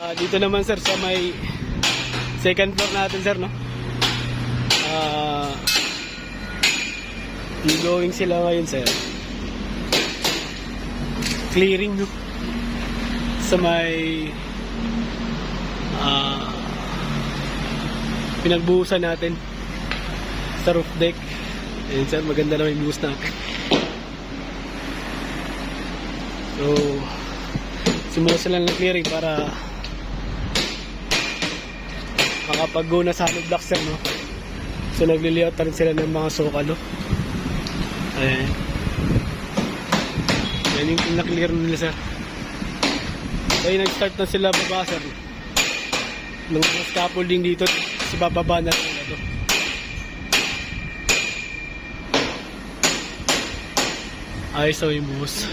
Dito naman sir sa may second floor natin sir, no? Going sila ngayon sir. Clearing, no? Sa may pinagbuhusan natin sa roof deck. Ayun sir, maganda na may buhos natin. So simula sila ng clearing para makapag-go na sa hollow block sir, no? So nagliliot pa rin sila ng mga sukal, no? Ayan. Yan yung na-clear nila sir. Kaya nag-start na sila baba sir ng mga scaffolding dito. Si bababa na rin ito. Ay, so yung buhos.